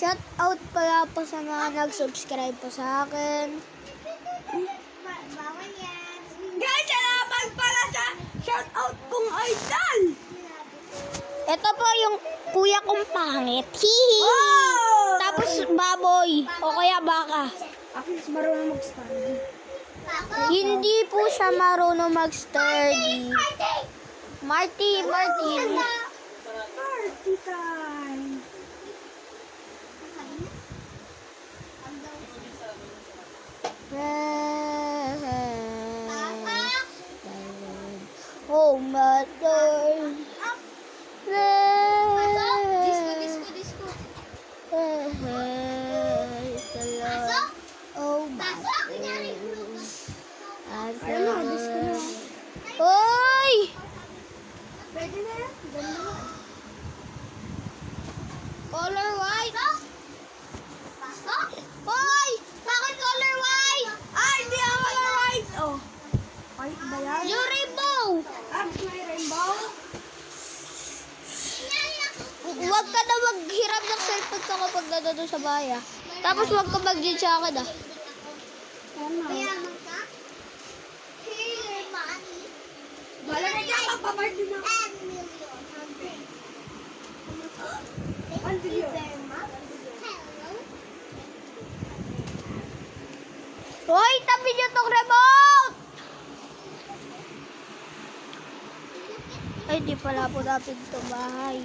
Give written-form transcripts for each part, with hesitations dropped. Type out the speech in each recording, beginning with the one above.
Shout out pala po sa mga nag-subscribe po sa akin. Guys, salamat pala sa shout out kong idol. Ito po yung kuya kong pangit. Hihi. Oh! Tapos baboy o kaya baka. Ako mas marunong mag-study. Hindi po siya marunong mag-sturdy. Martin. Party time. Oh, mother. Disco. Oh, Ayun na, disco na. Hoy! Pwede na yan. Color white. Hoy! Bakit color white? Ay, hindi ako color white. Oh. White ba yan? Yung rainbow. May rainbow. Huwag ka na maghirap ng cellphone ka kapag nandun sa baya. Tapos huwag ka mag-gin sa akin ah. Ano? Wala na dyan, magpapart din ako. Hoy! Tabi niyo tong remote! Ay, di pala po natin ito bahay.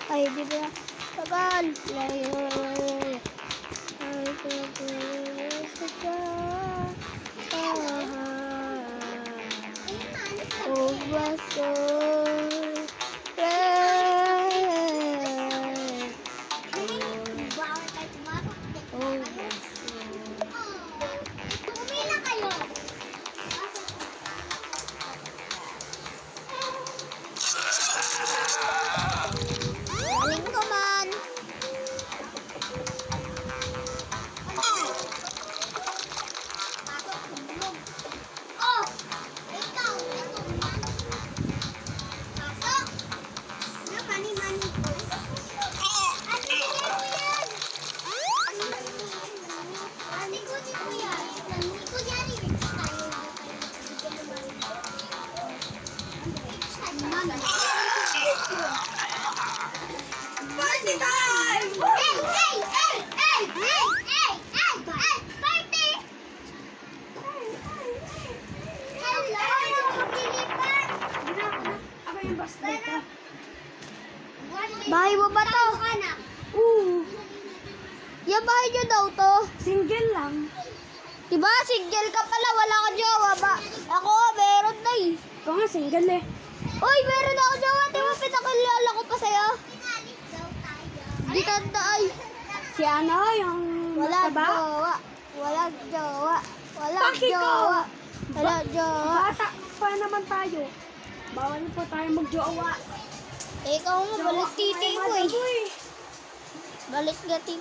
Ay, di ba? Tagal. Oh, baso. Galing ko man. Party time! Ako yung boss dito. Bahay mo ba to? Yung bahay niyo daw to. Single lang. Diba? Single ka pala. Wala ka jowa ba? Ako, meron na eh. Ikaw nga single eh. Uy, meron ako jowa. Diba pinakilala ko pa sa'yo? Di tanda ay. Si ano, yung Wala mataba? jowa. Walang jowa. Walang Bakit jowa. ko? Walang jowa. Bata pa naman tayo. Bawal po tayo mag-jowa. Ikaw nga, balik titi ko eh. Jowa, Balik gati